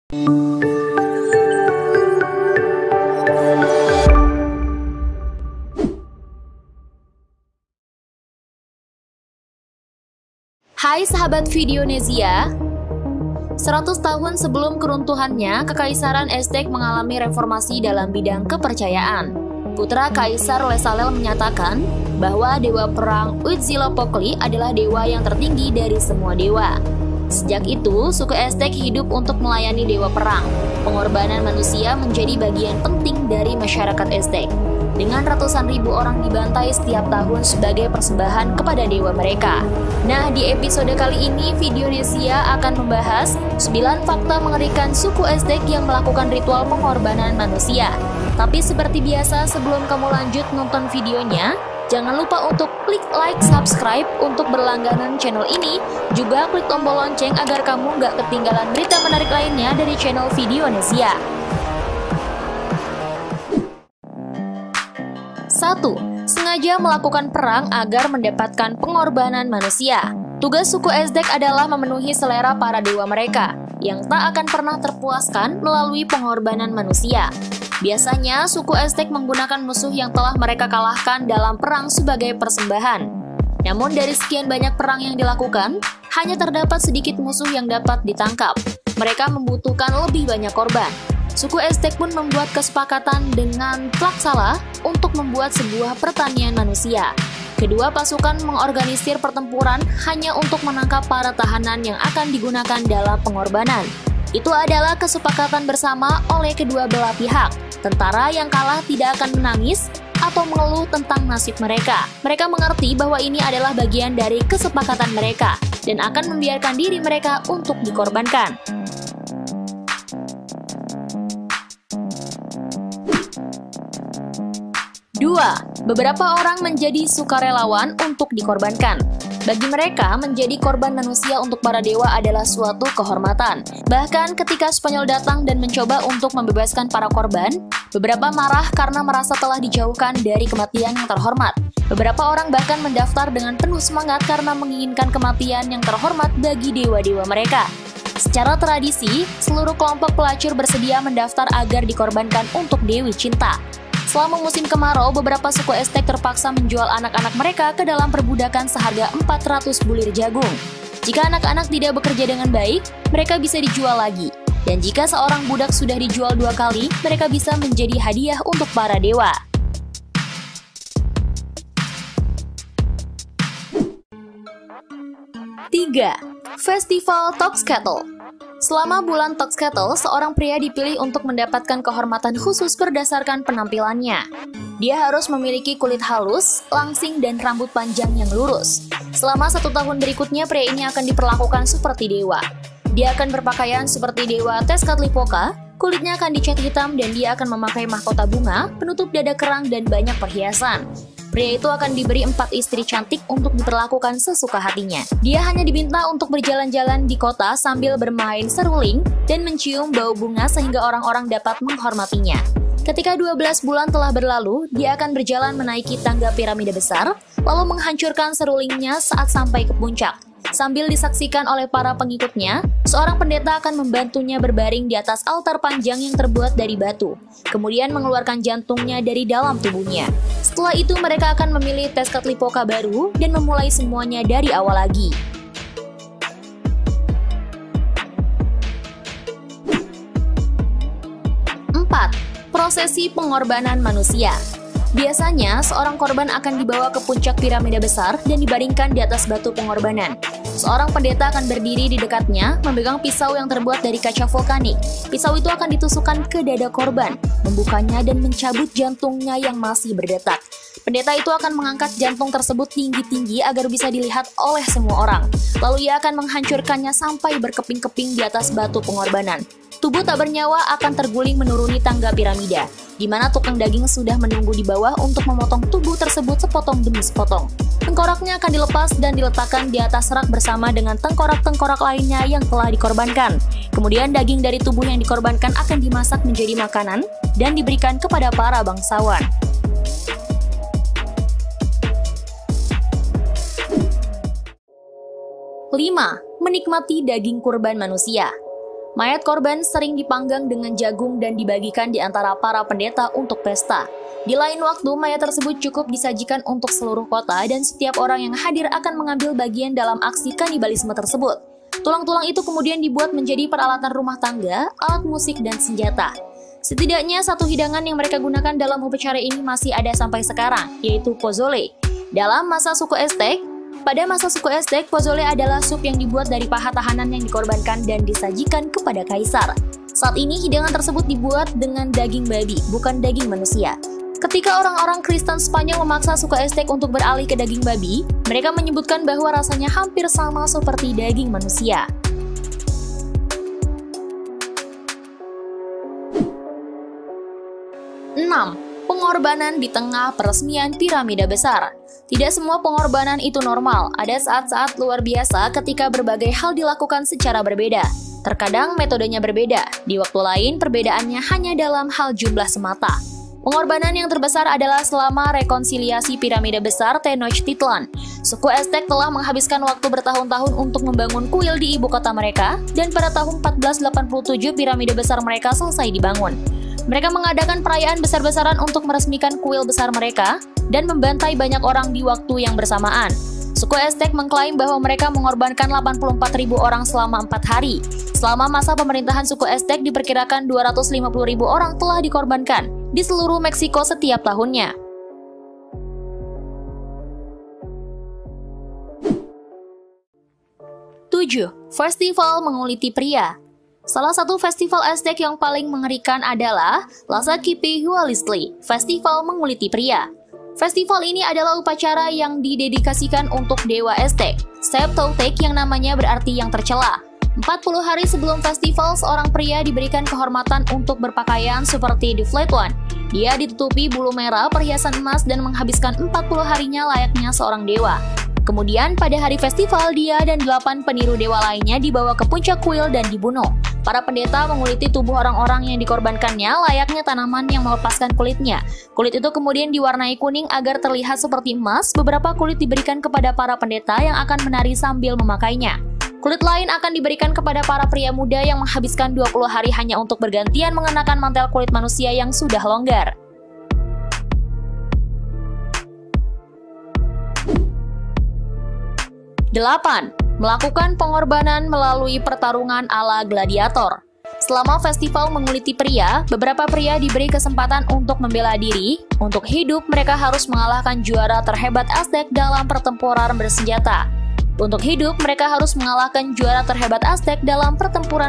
Hai sahabat Videonesia, 100 tahun sebelum keruntuhannya, Kekaisaran Aztec mengalami reformasi dalam bidang kepercayaan. Putra Kaisar Lesalel menyatakan bahwa dewa perang Huitzilopochtli adalah dewa yang tertinggi dari semua dewa. Sejak itu, suku Aztec hidup untuk melayani dewa perang. Pengorbanan manusia menjadi bagian penting dari masyarakat Aztec, dengan ratusan ribu orang dibantai setiap tahun sebagai persembahan kepada dewa mereka. Nah, di episode kali ini, Videonesia akan membahas 9 fakta mengerikan suku Aztec yang melakukan ritual pengorbanan manusia. Tapi seperti biasa, sebelum kamu lanjut nonton videonya, jangan lupa untuk klik like, subscribe untuk berlangganan channel ini. Juga klik tombol lonceng agar kamu nggak ketinggalan berita menarik lainnya dari channel Videonesia. 1. Sengaja melakukan perang agar mendapatkan pengorbanan manusia. Tugas suku Aztec adalah memenuhi selera para dewa mereka, yang tak akan pernah terpuaskan melalui pengorbanan manusia. Biasanya, suku Aztec menggunakan musuh yang telah mereka kalahkan dalam perang sebagai persembahan. Namun dari sekian banyak perang yang dilakukan, hanya terdapat sedikit musuh yang dapat ditangkap. Mereka membutuhkan lebih banyak korban. Suku Aztec pun membuat kesepakatan dengan Tlaxcala untuk membuat sebuah pertanian manusia. Kedua pasukan mengorganisir pertempuran hanya untuk menangkap para tahanan yang akan digunakan dalam pengorbanan. Itu adalah kesepakatan bersama oleh kedua belah pihak. Tentara yang kalah tidak akan menangis atau mengeluh tentang nasib mereka. Mereka mengerti bahwa ini adalah bagian dari kesepakatan mereka dan akan membiarkan diri mereka untuk dikorbankan. 2. Beberapa orang menjadi sukarelawan untuk dikorbankan. Bagi mereka, menjadi korban manusia untuk para dewa adalah suatu kehormatan. Bahkan ketika Spanyol datang dan mencoba untuk membebaskan para korban, beberapa marah karena merasa telah dijauhkan dari kematian yang terhormat. Beberapa orang bahkan mendaftar dengan penuh semangat karena menginginkan kematian yang terhormat bagi dewa-dewa mereka. Secara tradisi, seluruh kelompok pelacur bersedia mendaftar agar dikorbankan untuk Dewi Cinta. Selama musim kemarau, beberapa suku Aztec terpaksa menjual anak-anak mereka ke dalam perbudakan seharga 400 bulir jagung. Jika anak-anak tidak bekerja dengan baik, mereka bisa dijual lagi. Dan jika seorang budak sudah dijual 2 kali, mereka bisa menjadi hadiah untuk para dewa. 3. Festival Toxcatl. Selama bulan Toxcatl, seorang pria dipilih untuk mendapatkan kehormatan khusus berdasarkan penampilannya. Dia harus memiliki kulit halus, langsing, dan rambut panjang yang lurus. Selama 1 tahun berikutnya, pria ini akan diperlakukan seperti dewa. Dia akan berpakaian seperti dewa Tezcatlipoca, kulitnya akan dicat hitam, dan dia akan memakai mahkota bunga, penutup dada kerang, dan banyak perhiasan. Pria itu akan diberi 4 istri cantik untuk diperlakukan sesuka hatinya. Dia hanya diminta untuk berjalan-jalan di kota sambil bermain seruling dan mencium bau bunga sehingga orang-orang dapat menghormatinya. Ketika 12 bulan telah berlalu, dia akan berjalan menaiki tangga piramida besar, lalu menghancurkan serulingnya saat sampai ke puncak. Sambil disaksikan oleh para pengikutnya, seorang pendeta akan membantunya berbaring di atas altar panjang yang terbuat dari batu, kemudian mengeluarkan jantungnya dari dalam tubuhnya. Setelah itu mereka akan memilih Tezcatlipoca baru dan memulai semuanya dari awal lagi. 4. Prosesi pengorbanan manusia. Biasanya, seorang korban akan dibawa ke puncak piramida besar dan dibaringkan di atas batu pengorbanan. Seorang pendeta akan berdiri di dekatnya, memegang pisau yang terbuat dari kaca vulkanik. Pisau itu akan ditusukkan ke dada korban, membukanya dan mencabut jantungnya yang masih berdetak. Pendeta itu akan mengangkat jantung tersebut tinggi-tinggi agar bisa dilihat oleh semua orang. Lalu ia akan menghancurkannya sampai berkeping-keping di atas batu pengorbanan. Tubuh tak bernyawa akan terguling menuruni tangga piramida, di mana tukang daging sudah menunggu di bawah untuk memotong tubuh tersebut sepotong demi sepotong. Tengkoraknya akan dilepas dan diletakkan di atas rak bersama dengan tengkorak-tengkorak lainnya yang telah dikorbankan. Kemudian daging dari tubuh yang dikorbankan akan dimasak menjadi makanan dan diberikan kepada para bangsawan. 5. Menikmati daging kurban manusia. Mayat korban sering dipanggang dengan jagung dan dibagikan di antara para pendeta untuk pesta. Di lain waktu, mayat tersebut cukup disajikan untuk seluruh kota dan setiap orang yang hadir akan mengambil bagian dalam aksi kanibalisme tersebut. Tulang-tulang itu kemudian dibuat menjadi peralatan rumah tangga, alat musik, dan senjata. Setidaknya satu hidangan yang mereka gunakan dalam upacara ini masih ada sampai sekarang, yaitu pozole. Pada masa suku Aztec, pozole adalah sup yang dibuat dari paha tahanan yang dikorbankan dan disajikan kepada kaisar. Saat ini hidangan tersebut dibuat dengan daging babi, bukan daging manusia. Ketika orang-orang Kristen Spanyol memaksa suku Aztec untuk beralih ke daging babi, mereka menyebutkan bahwa rasanya hampir sama seperti daging manusia. 6. Pengorbanan di tengah peresmian piramida besar. Tidak semua pengorbanan itu normal, ada saat-saat luar biasa ketika berbagai hal dilakukan secara berbeda. Terkadang metodenya berbeda, di waktu lain perbedaannya hanya dalam hal jumlah semata. Pengorbanan yang terbesar adalah selama rekonsiliasi piramida besar Tenochtitlan. Suku Aztec telah menghabiskan waktu bertahun-tahun untuk membangun kuil di ibu kota mereka, dan pada tahun 1487 piramida besar mereka selesai dibangun. Mereka mengadakan perayaan besar-besaran untuk meresmikan kuil besar mereka dan membantai banyak orang di waktu yang bersamaan. Suku Aztec mengklaim bahwa mereka mengorbankan 84.000 orang selama 4 hari. Selama masa pemerintahan suku Aztec diperkirakan 250.000 orang telah dikorbankan di seluruh Meksiko setiap tahunnya. 7. Festival Menguliti Pria. Salah satu festival Aztec yang paling mengerikan adalah Tlaquepahualistli, Festival Menguliti Pria. Festival ini adalah upacara yang didedikasikan untuk dewa Aztec, Toltec yang namanya berarti yang tercela. 40 hari sebelum festival, seorang pria diberikan kehormatan untuk berpakaian seperti the Flat One. Dia ditutupi bulu merah, perhiasan emas, dan menghabiskan 40 harinya layaknya seorang dewa. Kemudian pada hari festival, dia dan 8 peniru dewa lainnya dibawa ke puncak kuil dan dibunuh. Para pendeta menguliti tubuh orang-orang yang dikorbankannya layaknya tanaman yang melepaskan kulitnya. Kulit itu kemudian diwarnai kuning agar terlihat seperti emas. Beberapa kulit diberikan kepada para pendeta yang akan menari sambil memakainya. Kulit lain akan diberikan kepada para pria muda yang menghabiskan 20 hari hanya untuk bergantian mengenakan mantel kulit manusia yang sudah longgar. 8. Melakukan pengorbanan melalui pertarungan ala gladiator. Selama festival menguliti pria, beberapa pria diberi kesempatan untuk membela diri. Untuk hidup, mereka harus mengalahkan juara terhebat Aztec dalam pertempuran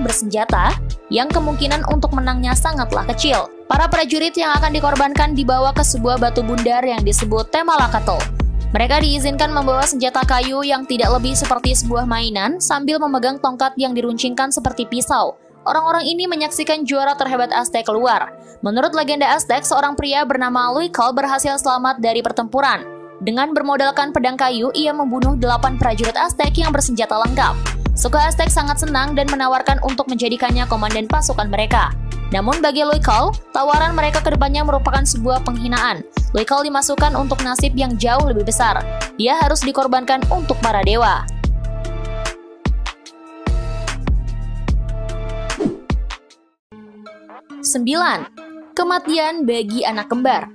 bersenjata. Yang kemungkinan untuk menangnya sangatlah kecil. Para prajurit yang akan dikorbankan dibawa ke sebuah batu bundar yang disebut Temalakatl. Mereka diizinkan membawa senjata kayu yang tidak lebih seperti sebuah mainan sambil memegang tongkat yang diruncingkan seperti pisau. Orang-orang ini menyaksikan juara terhebat Aztec keluar. Menurut legenda Aztec, seorang pria bernama Luical berhasil selamat dari pertempuran. Dengan bermodalkan pedang kayu, ia membunuh 8 prajurit Aztec yang bersenjata lengkap. Suku Aztec sangat senang dan menawarkan untuk menjadikannya komandan pasukan mereka. Namun bagi Luical, tawaran mereka ke depannya merupakan sebuah penghinaan. Luical dimasukkan untuk nasib yang jauh lebih besar. Dia harus dikorbankan untuk para dewa. 9. Kematian bagi anak kembar.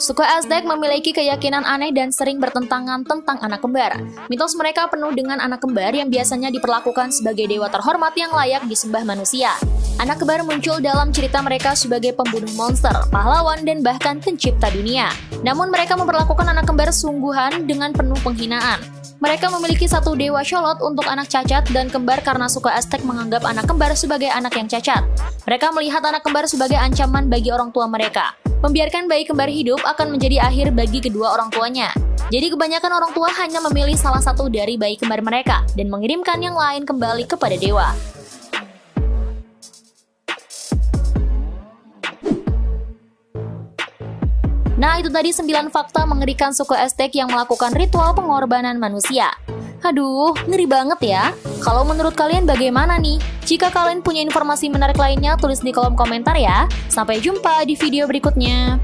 Suku Aztec memiliki keyakinan aneh dan sering bertentangan tentang anak kembar. Mitos mereka penuh dengan anak kembar yang biasanya diperlakukan sebagai dewa terhormat yang layak disembah manusia. Anak kembar muncul dalam cerita mereka sebagai pembunuh monster, pahlawan, dan bahkan pencipta dunia. Namun mereka memperlakukan anak kembar sungguhan dengan penuh penghinaan. Mereka memiliki satu dewa Xolotl untuk anak cacat dan kembar karena suku Aztec menganggap anak kembar sebagai anak yang cacat. Mereka melihat anak kembar sebagai ancaman bagi orang tua mereka. Membiarkan bayi kembar hidup akan menjadi akhir bagi kedua orang tuanya. Jadi kebanyakan orang tua hanya memilih salah satu dari bayi kembar mereka dan mengirimkan yang lain kembali kepada dewa. Nah, itu tadi 9 fakta mengerikan suku Aztec yang melakukan ritual pengorbanan manusia. Aduh, ngeri banget ya. Kalau menurut kalian bagaimana nih? Jika kalian punya informasi menarik lainnya, tulis di kolom komentar ya. Sampai jumpa di video berikutnya.